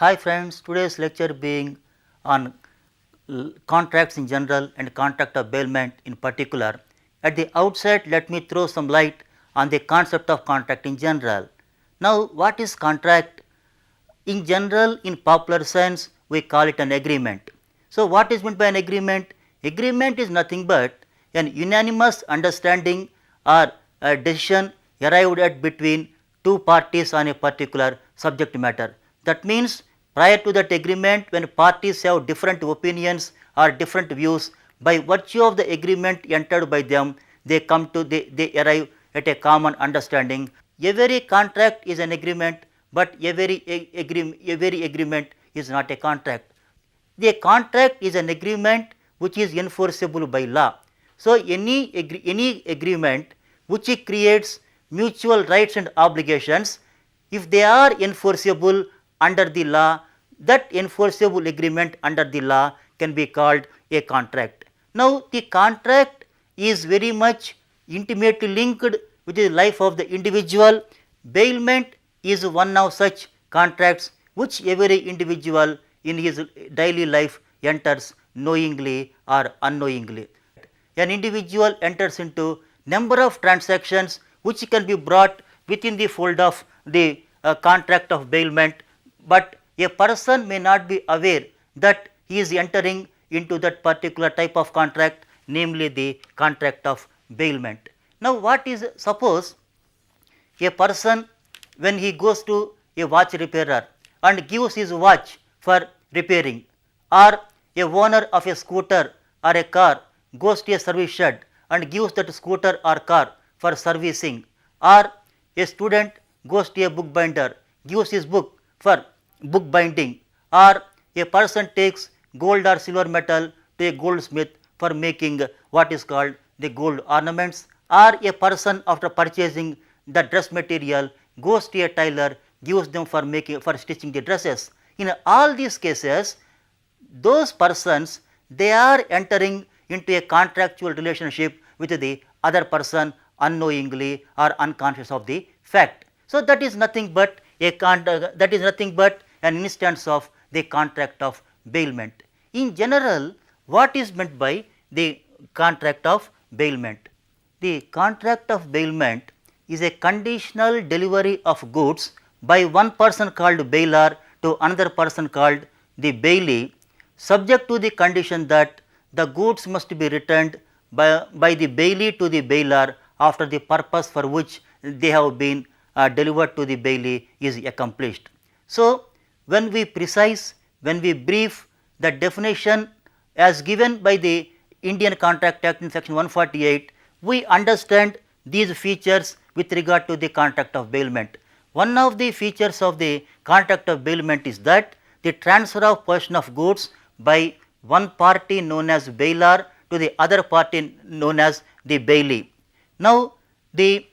Hi friends, today's lecture being on contracts in general and contract of bailment in particular. At the outset, let me throw some light on the concept of contract in general. Now, what is contract? In general, in popular sense, we call it an agreement. So, what is meant by an agreement? Agreement is nothing but an unanimous understanding or a decision arrived at between two parties on a particular subject matter. That means, prior to that agreement, when parties have different opinions or different views, by virtue of the agreement entered by them, they arrive at a common understanding. Every contract is an agreement, but every agreement is not a contract. The contract is an agreement which is enforceable by law. So, any agreement which creates mutual rights and obligations, if they are enforceable under the law, that enforceable agreement under the law can be called a contract. Now, the contract is very much intimately linked with the life of the individual. Bailment is one of such contracts which every individual in his daily life enters knowingly or unknowingly. An individual enters into number of transactions which can be brought within the fold of the contract of bailment, but a person may not be aware that he is entering into that particular type of contract, namely the contract of bailment. Now, what is, suppose a person when he goes to a watch repairer and gives his watch for repairing, or a owner of a scooter or a car goes to a service shed and gives that scooter or car for servicing, or a student goes to a bookbinder, gives his book for book binding, or a person takes gold or silver metal to a goldsmith for making what is called the gold ornaments, or a person after purchasing the dress material goes to a tailor, gives them for stitching the dresses. In all these cases, those persons, they are entering into a contractual relationship with the other person unknowingly or unconscious of the fact. So, that is nothing but an instance of the contract of bailment. In general, what is meant by the contract of bailment? The contract of bailment is a conditional delivery of goods by one person called bailor to another person called the bailee, subject to the condition that the goods must be returned by the bailee to the bailor after the purpose for which they have been delivered to the bailee is accomplished. So, when we brief the definition as given by the Indian Contract Act in section 148, we understand these features with regard to the contract of bailment. One of the features of the contract of bailment is that the transfer of possession of goods by one party known as bailor to the other party known as the bailee. Now, the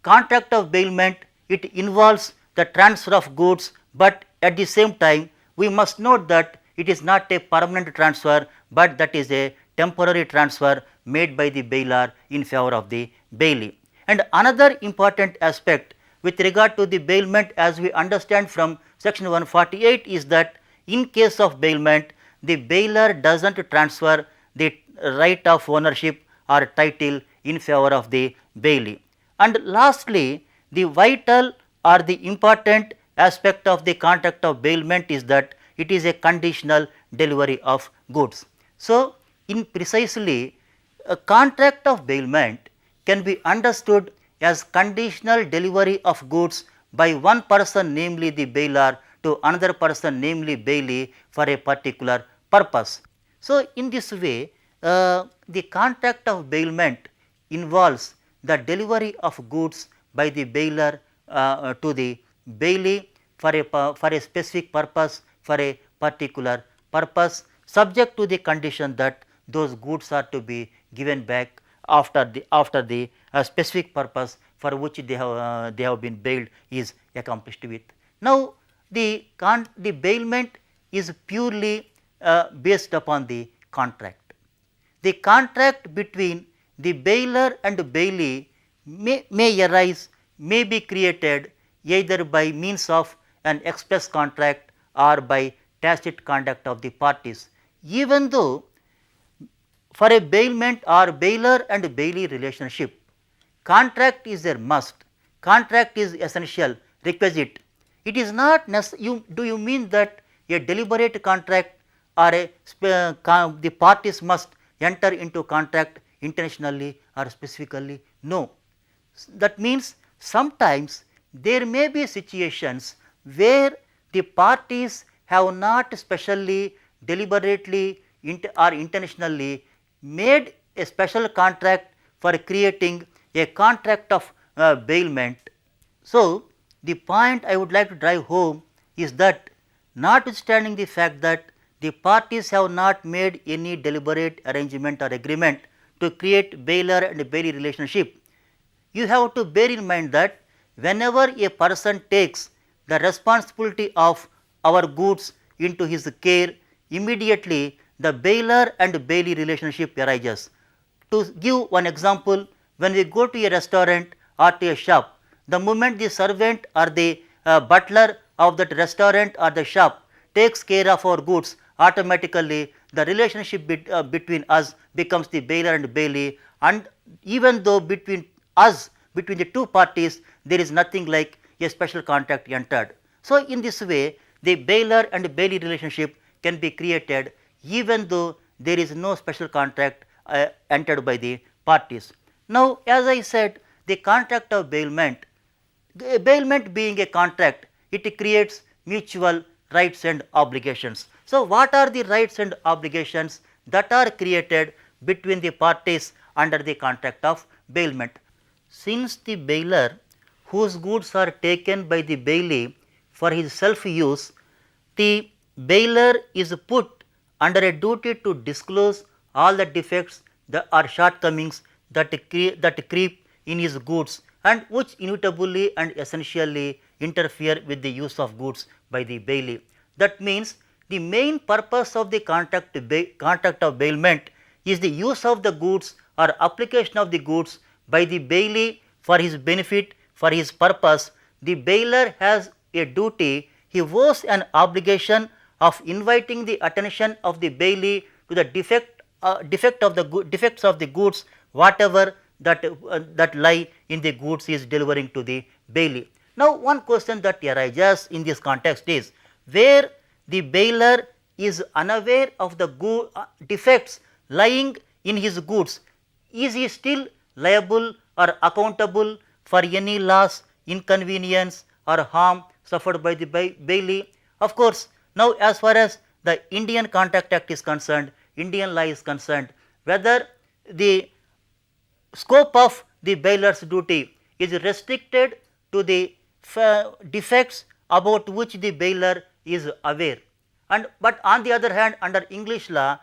contract of bailment, it involves the transfer of goods, but at the same time we must note that it is not a permanent transfer, but that is a temporary transfer made by the bailor in favor of the bailee. And another important aspect with regard to the bailment, as we understand from section 148, is that in case of bailment, the bailor does not transfer the right of ownership or title in favor of the bailee. And lastly, the vital or the important aspect of the contract of bailment is that it is a conditional delivery of goods. So, in precisely a contract of bailment can be understood as conditional delivery of goods by one person, namely the bailor, to another person, namely bailee, for a particular purpose. So, in this way the contract of bailment involves the delivery of goods by the bailor to the bailee for a specific purpose, for a particular purpose, subject to the condition that those goods are to be given back after the specific purpose for which they have been bailed is accomplished with. Now, the bailment is purely based upon the contract. The contract between the bailor and bailee may arise, may be created either by means of an express contract or by tacit conduct of the parties. Even though for a bailment or bailer and bailee relationship, contract is a must, contract is essential, requisite. It is not necessary. Do you mean that a deliberate contract or the parties must enter into contract intentionally or specifically? No. That means sometimes there may be situations where the parties have not specially, deliberately or intentionally made a special contract for creating a contract of bailment. So, the point I would like to drive home is that notwithstanding the fact that the parties have not made any deliberate arrangement or agreement to create bailer and bailee relationship, you have to bear in mind that whenever a person takes the responsibility of our goods into his care, immediately the bailer and bailee relationship arises. To give one example, when we go to a restaurant or to a shop, the moment the servant or the butler of that restaurant or the shop takes care of our goods, automatically the relationship between us becomes the bailer and bailee, and even though between us, between the two parties, there is nothing like a special contract entered. So, in this way the bailer and bailee relationship can be created even though there is no special contract entered by the parties. Now, as I said, the contract of bailment, bailment being a contract, it creates mutual rights and obligations. So, what are the rights and obligations that are created between the parties under the contract of bailment? Since the bailer whose goods are taken by the bailee for his self use, the bailer is put under a duty to disclose all the defects or shortcomings that creep in his goods and which inevitably and essentially interfere with the use of goods by the bailee. That means, the main purpose of the contract of bailment is the use of the goods or application of the goods by the bailee for his benefit, for his purpose. The bailer has a duty, he owes an obligation of inviting the attention of the bailee to the defects of the goods, whatever that lie in the goods he is delivering to the bailee. Now, one question that arises in this context is, where the bailer is unaware of the defects lying in his goods, is he still liable or accountable for any loss, inconvenience or harm suffered by the bailee? Of course, now as far as the Indian Contract Act is concerned, Indian law is concerned, whether the scope of the bailer's duty is restricted to the defects about which the bailer is aware, and but on the other hand, under English law,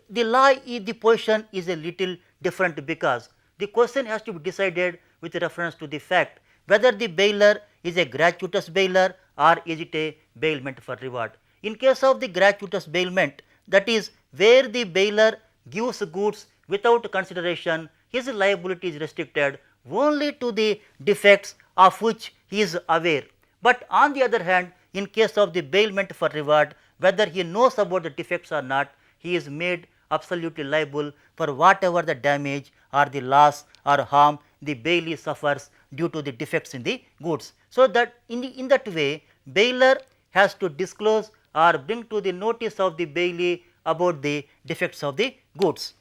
the position is a little different, because the question has to be decided with reference to the fact whether the bailer is a gratuitous bailer or is it a bailment for reward. In case of the gratuitous bailment, that is where the bailer gives goods without consideration, his liability is restricted only to the defects of which he is aware. But on the other hand, in case of the bailment for reward, whether he knows about the defects or not, he is made absolutely liable for whatever the damage or the loss or harm the bailee suffers due to the defects in the goods. So, that in that way, bailer has to disclose or bring to the notice of the bailee about the defects of the goods.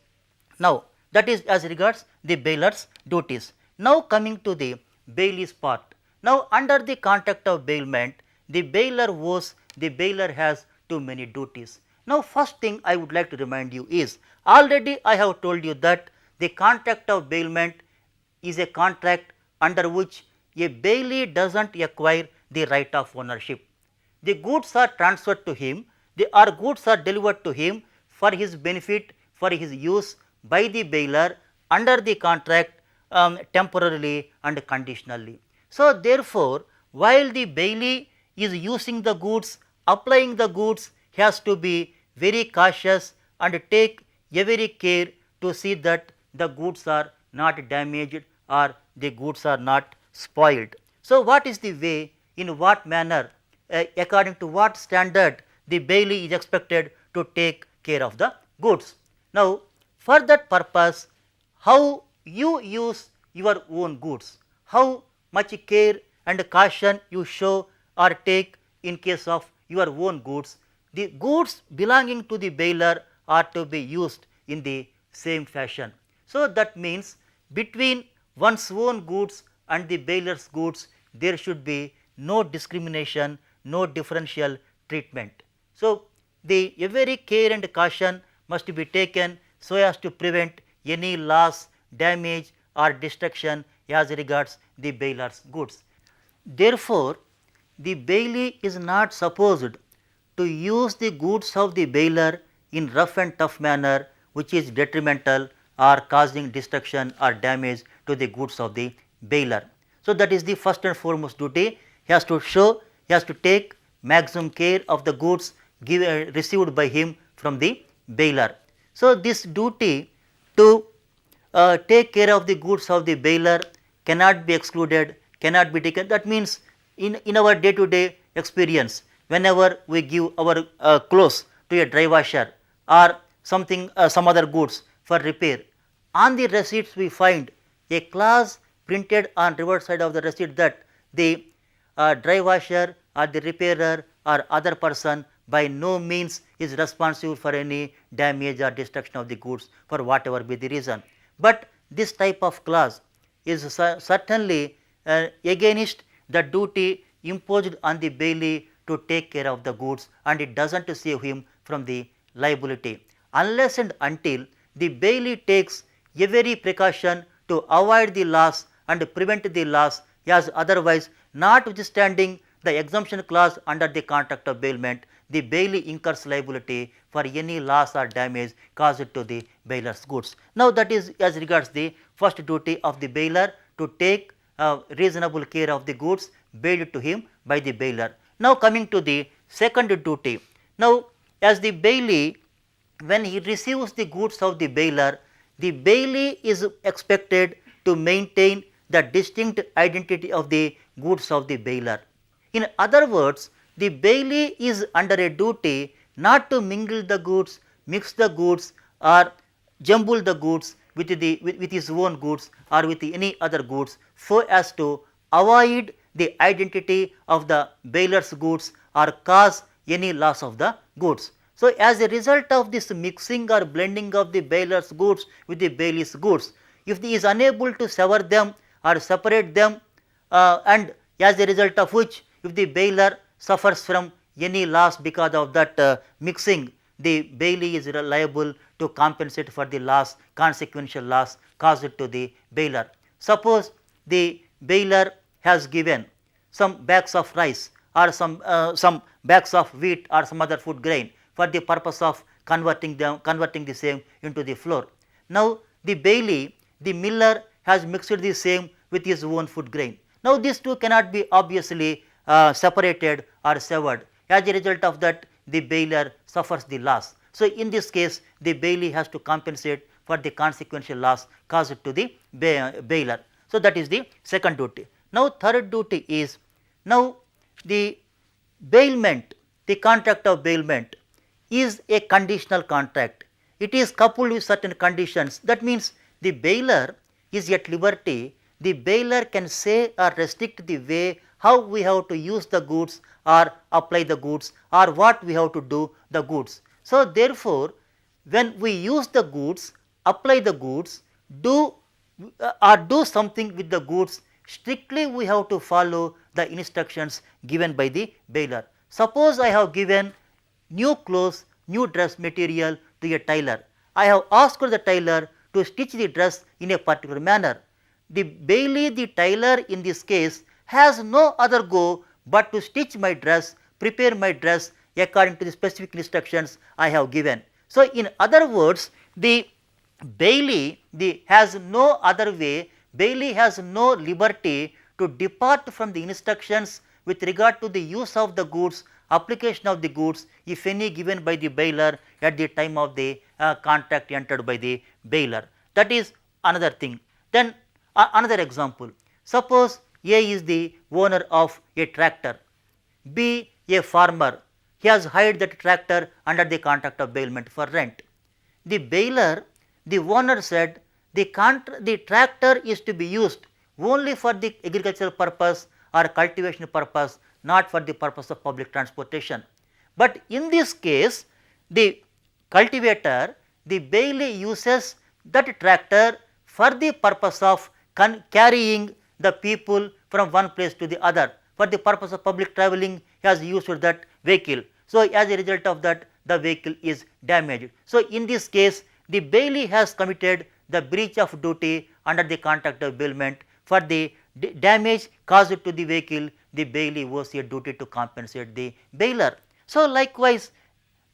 Now, that is as regards the bailer's duties. Now, coming to the bailee's part. Now, under the contract of bailment, the bailer has too many duties. Now, first thing I would like to remind you is, already I have told you that the contract of bailment is a contract under which a bailee does not acquire the right of ownership. The goods are transferred to him, goods are delivered to him for his benefit, for his use by the bailer under the contract temporarily and conditionally. So, therefore, while the bailee is using the goods, applying the goods, he has to be very cautious and take every care to see that the goods are not damaged or the goods are not spoiled. So, what is the way, in what manner according to what standard the bailee is expected to take care of the goods. Now, for that purpose, how you use your own goods, how much care and caution you show or take in case of your own goods, the goods belonging to the bailer are to be used in the same fashion. So, that means between one's own goods and the bailer's goods there should be no discrimination, no differential treatment. So, the every care and caution must be taken so as to prevent any loss, damage or destruction as regards the bailer's goods. Therefore, the bailee is not supposed to use the goods of the bailer in rough and tough manner which is detrimental or causing destruction or damage to the goods of the bailer. So, that is the first and foremost duty. He has to show, he has to take maximum care of the goods received by him from the bailer. So, this duty to take care of the goods of the bailer cannot be excluded, cannot be taken. That means, in our day to day experience, whenever we give our clothes to a dry washer or something some other goods for repair, on the receipts we find a clause printed on reverse side of the receipt that the dry washer or the repairer or other person by no means is responsible for any damage or destruction of the goods for whatever be the reason. But this type of clause is certainly against the duty imposed on the bailee to take care of the goods, and it does not save him from the liability unless and until the bailee takes every precaution to avoid the loss and prevent the loss, as otherwise notwithstanding the exemption clause under the contract of bailment, the bailee incurs liability for any loss or damage caused to the bailer's goods. Now, that is as regards the first duty of the bailer to take reasonable care of the goods bailed to him by the bailer. Now, coming to the second duty. Now, as the bailee, when he receives the goods of the bailer is expected to maintain the distinct identity of the goods of the bailer. In other words, the bailee is under a duty not to mingle the goods, mix the goods or jumble the goods with his own goods or with any other goods, so as to avoid the identity of the bailer's goods or cause any loss of the goods. So, as a result of this mixing or blending of the bailer's goods with the bailee's goods, if he is unable to sever them or separate them and as a result of which if the bailer suffers from any loss because of that mixing, the bailee is liable to compensate for the loss, consequential loss caused to the bailer. Suppose the bailer has given some bags of rice or some bags of wheat or some other food grain for the purpose of converting the same into the flour. Now, the bailee, the miller has mixed the same with his own food grain. Now, these two cannot be obviously separated or severed. As a result of that, the bailer suffers the loss. So, in this case, the bailee has to compensate for the consequential loss caused to the bailer. So, that is the second duty. Now, third duty is, now the bailment, the contract of bailment is a conditional contract. It is coupled with certain conditions. That means, the bailer is at liberty, the bailer can say or restrict the way how we have to use the goods or apply the goods or what we have to do the goods. So, therefore, when we use the goods, apply the goods, do something with the goods, strictly we have to follow the instructions given by the bailer. Suppose I have given new clothes, new dress material to a tailor. I have asked the tailor to stitch the dress in a particular manner. The bailee, the tailor in this case, has no other go but to stitch my dress, prepare my dress according to the specific instructions I have given. So, in other words, the bailee has no other way, bailee has no liberty to depart from the instructions with regard to the use of the goods, application of the goods, if any given by the bailer at the time of the contract entered by the bailer. That is another thing. Then another example, suppose A is the owner of a tractor, B a farmer, he has hired that tractor under the contract of bailment for rent. The bailer, the owner said the tractor is to be used only for the agricultural purpose or cultivation purpose, not for the purpose of public transportation. But in this case, the cultivator, the bailee uses that tractor for the purpose of carrying the people from one place to the other. For the purpose of public travelling, he has used that vehicle. So, as a result of that, the vehicle is damaged. So, in this case, the bailee has committed the breach of duty under the contract of bailment. For the damage caused to the vehicle, the bailee owes a duty to compensate the bailer. So, likewise,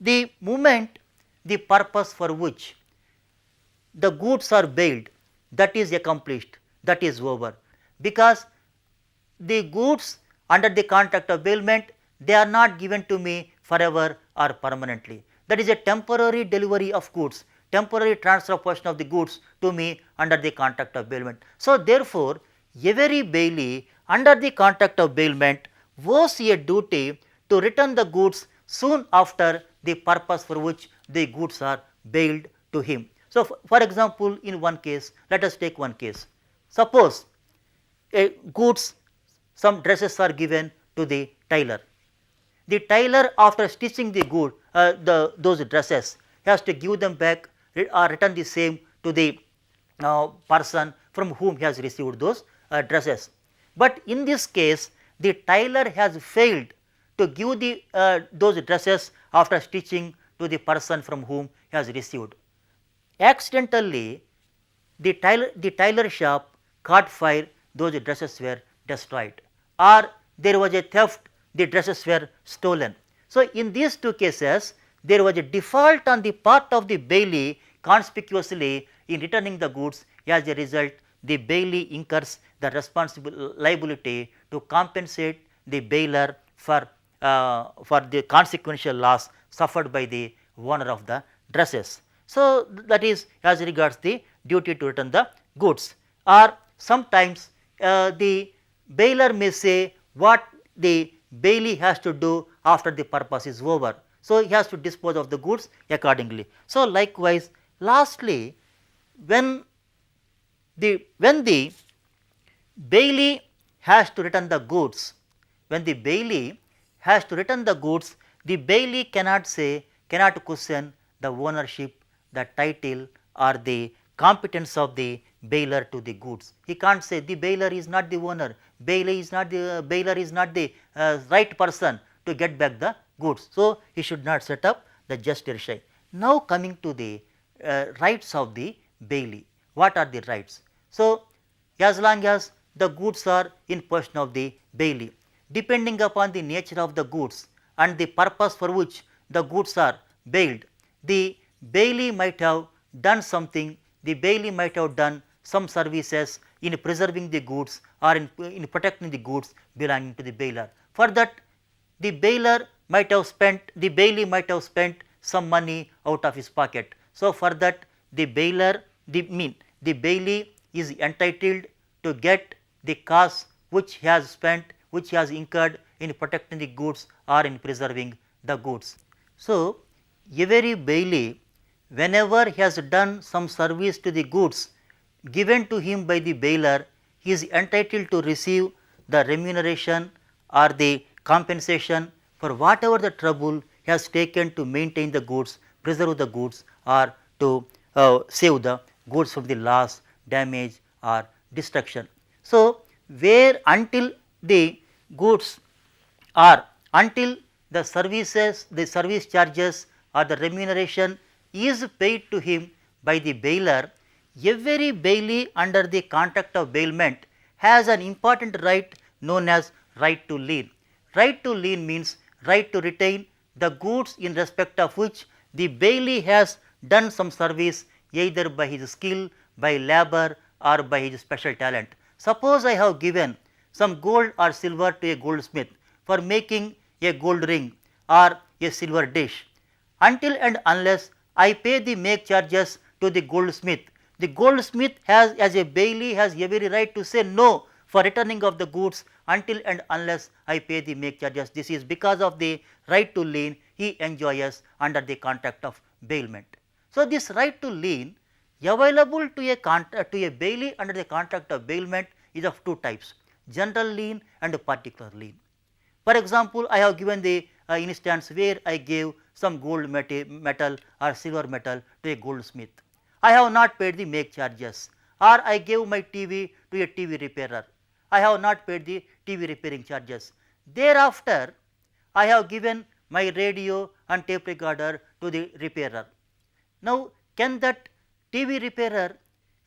the moment the purpose for which the goods are bailed, that is accomplished, that is over, because the goods under the contract of bailment, they are not given to me forever or permanently. That is a temporary delivery of goods, temporary transfer portion of the goods to me under the contract of bailment. So, therefore, every bailee under the contract of bailment owes a duty to return the goods soon after the purpose for which the goods are bailed to him. So, for example, in one case, let us take one case. Suppose a goods, some dresses are given to the tailor. The tailor, after stitching the good, those dresses, has to give them back or return the same to the person from whom he has received those dresses. But in this case, the tailor has failed to give the those dresses after stitching to the person from whom he has received. Accidentally, the tailor shop caught fire, those dresses were destroyed, or there was a theft, the dresses were stolen. So, in these two cases, there was a default on the part of the bailee conspicuously in returning the goods. As a result, the bailee incurs the liability to compensate the bailer for the consequential loss suffered by the owner of the dresses. So, that is as regards the duty to return the goods, or sometimes the bailer may say what the bailee has to do after the purpose is over. So, he has to dispose of the goods accordingly. So, likewise, lastly, when the bailee has to return the goods, the bailee cannot say, cannot question the ownership, the title or the competence of the bailer to the goods. He can't say the bailer is not the owner, bailer is not the right person to get back the goods. So, he should not set up the just issue. Now, coming to the rights of the bailee. What are the rights? So, as long as the goods are in possession of the bailee, depending upon the nature of the goods and the purpose for which the goods are bailed, the bailee might have done something, the bailee might have done some services in preserving the goods or in protecting the goods belonging to the bailer. For that, the bailee might have spent some money out of his pocket. So, for that, the bailee is entitled to get the cost which he has spent, which he has incurred in protecting the goods or in preserving the goods. So, every bailee, whenever he has done some service to the goods given to him by the bailer, he is entitled to receive the remuneration or the compensation for whatever the trouble he has taken to maintain the goods, preserve the goods, or to save the goods from the loss, damage or destruction. So, where until the goods or until the services, the service charges or the remuneration is paid to him by the bailer, every bailee under the contract of bailment has an important right known as right to lien. Right to lien means right to retain the goods in respect of which the bailee has done some service either by his skill, by labor or by his special talent. Suppose I have given some gold or silver to a goldsmith for making a gold ring or a silver dish. Until and unless I pay the make charges to the goldsmith has, as a bailee, has every right to say no for returning of the goods until and unless I pay the make charges. This is because of the right to lien he enjoys under the contract of bailment. So, this right to lien available to a bailee under the contract of bailment is of two types, general lien and particular lien. For example, I have given the instance where I gave some gold metal or silver metal to a goldsmith. I have not paid the make charges, or I gave my TV to a TV repairer. I have not paid the TV repairing charges. Thereafter, I have given my radio and tape recorder to the repairer. Now, can that TV repairer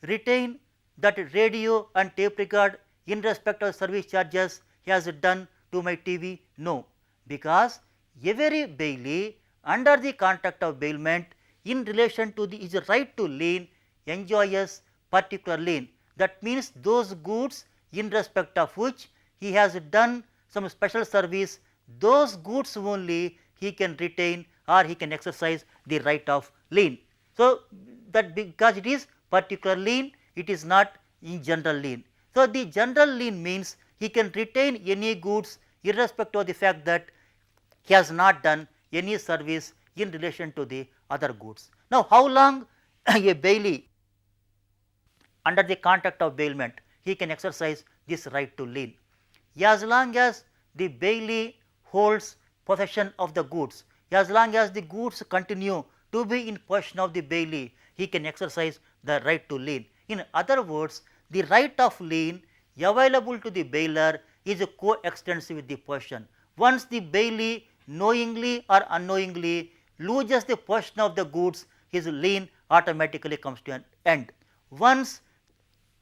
retain that radio and tape record in respect of service charges he has done to my TV? No, because every bailee under the contract of bailment in relation to his right to lien enjoys particular lien. That means, those goods in respect of which he has done some special service, those goods only he can retain or he can exercise the right of lien. So, that because it is particular lien, it is not in general lien. So, the general lien means he can retain any goods irrespective of the fact that he has not done any service in relation to the other goods. Now, how long a bailee under the contract of bailment he can exercise this right to lien? As long as the bailee holds possession of the goods, as long as the goods continue to be in possession of the bailee, he can exercise the right to lien. In other words, the right of lien available to the bailer is coextensive with the possession. Once the bailee knowingly or unknowingly loses the possession of the goods, his lien automatically comes to an end. Once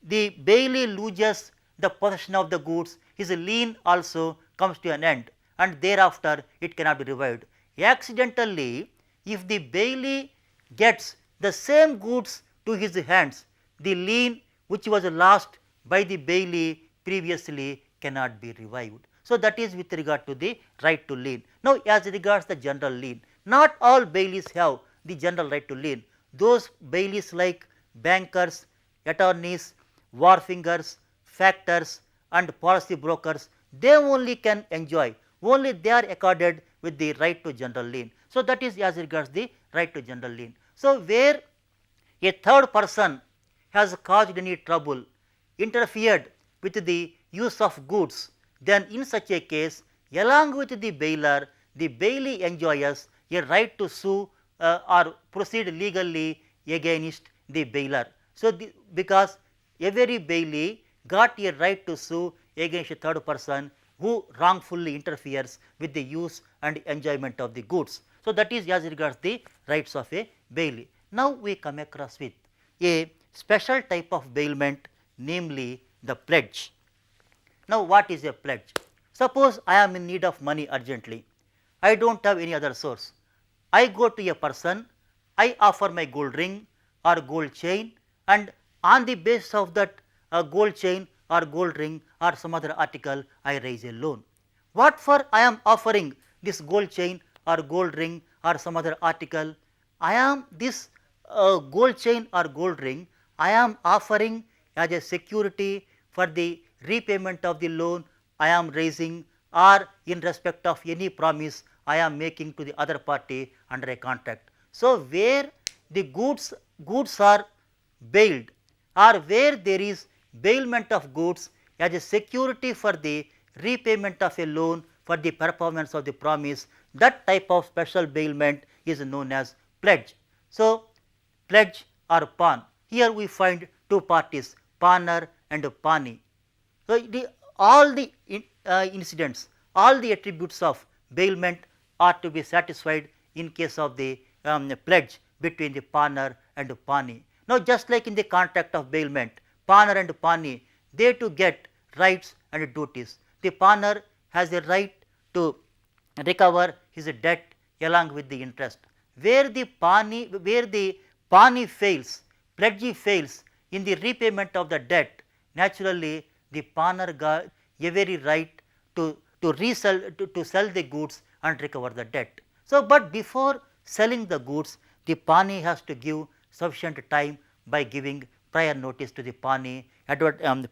the bailee loses the possession of the goods, his lien also comes to an end, and thereafter it cannot be revived. Accidentally, if the bailee gets the same goods to his hands, the lien which was lost by the bailee previously cannot be revived. So, that is with regard to the right to lien. Now, as regards the general lien, not all bailees have the general right to lien. Those bailees like bankers, attorneys, wharfingers, factors and policy brokers, they only can enjoy, only they are accorded with the right to general lien. So, that is as regards the right to general lien. So, where a third person has caused any trouble, interfered with the use of goods, then in such a case, along with the bailer, the bailee enjoys a right to sue or proceed legally against the bailer. So, because every bailee got a right to sue against a third person who wrongfully interferes with the use and enjoyment of the goods. So, that is as regards the rights of a bailee. Now, we come across with a special type of bailment, namely the pledge. Now, what is a pledge? Suppose I am in need of money urgently, I do not have any other source. I go to a person, I offer my gold ring or gold chain, and on the basis of that gold chain or gold ring or some other article, I raise a loan. What for I am offering this gold chain or gold ring or some other article? I am this gold chain or gold ring, I am offering as a security for the repayment of the loan I am raising, or in respect of any promise I am making to the other party under a contract. So, where the goods are bailed, or where there is bailment of goods as a security for the repayment of a loan for the performance of the promise, that type of special bailment is known as pledge. So, pledge or pawn, here we find two parties, pawner and pawnee. So, all the incidents, all the attributes of bailment are to be satisfied in case of the pledge between the pawner and pawnee. Now, just like in the contract of bailment, pawner and pawnee, they too get rights and duties. The pawner has a right to recover his debt along with the interest. Where the pawnee fails, pledgee fails in the repayment of the debt, naturally the pawner got a very right to sell the goods and recover the debt. So, but before selling the goods, the pawnee has to give sufficient time by giving prior notice to the pawnee,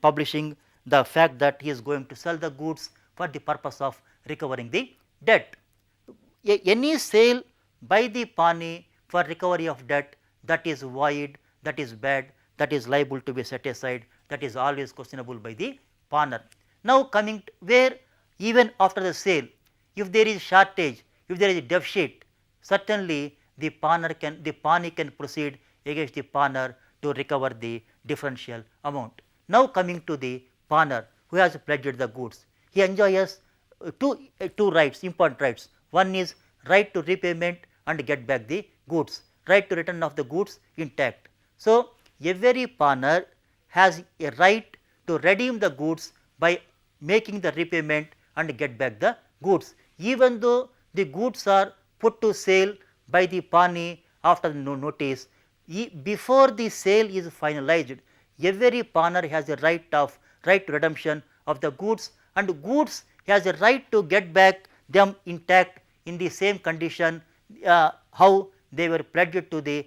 publishing the fact that he is going to sell the goods for the purpose of recovering the debt. Any sale by the pawnee for recovery of debt, that is void, that is bad, that is liable to be set aside, that is always questionable by the pawner. Now, coming to where even after the sale, if there is shortage, if there is a deficit, certainly the pawnee can proceed against the pawner to recover the differential amount. Now, coming to the pawner who has pledged the goods, he enjoys two rights, important rights. One is right to repayment and get back the goods, right to return of the goods intact. So, every pawner has a right to redeem the goods by making the repayment and get back the goods, even though the goods are put to sale by the pawnee after the notice. Before the sale is finalized, every pawner has a right to redemption of the goods, and goods has a right to get back them intact in the same condition how they were pledged to the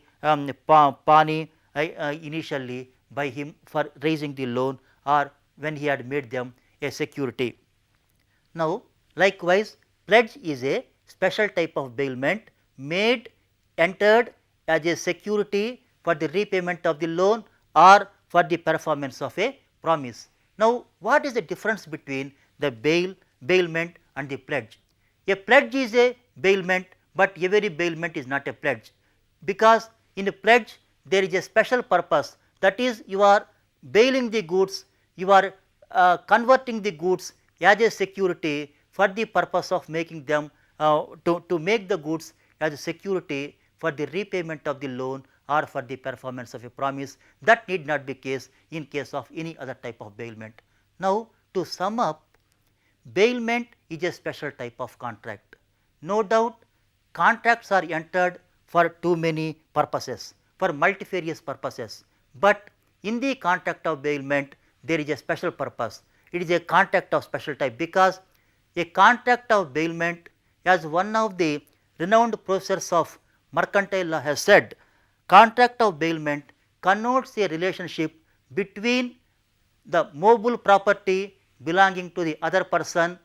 pawnee initially by him for raising the loan or when he had made them a security. Now, likewise, pledge is a special type of bailment made entered as a security for the repayment of the loan or for the performance of a promise. Now, what is the difference between the bailment and the pledge? A pledge is a bailment, but every bailment is not a pledge, because in a pledge there is a special purpose, that is you are bailing the goods, you are converting the goods as a security for the purpose of making them to make the goods as a security for the repayment of the loan or for the performance of a promise. That need not be case in case of any other type of bailment. Now, to sum up, bailment is a special type of contract. No doubt contracts are entered for too many purposes, for multifarious purposes, but in the contract of bailment there is a special purpose. It is a contract of special type, because a contract of bailment, as one of the renowned professors of mercantile law has said, contract of bailment connotes a relationship between the movable property belonging to the other person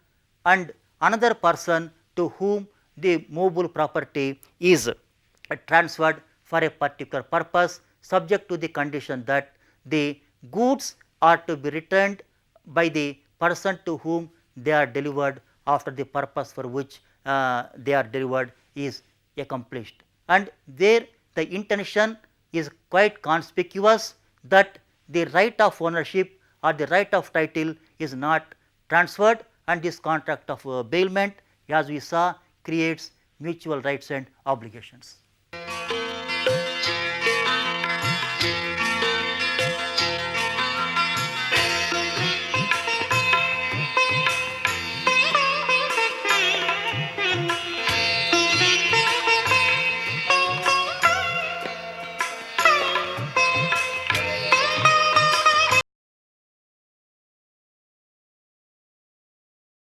and another person to whom the movable property is transferred for a particular purpose, subject to the condition that the goods are to be returned by the person to whom they are delivered after the purpose for which they are delivered is accomplished. And there the intention is quite conspicuous that the right of ownership or the right of title is not transferred, and this contract of bailment, as we saw, creates mutual rights and obligations.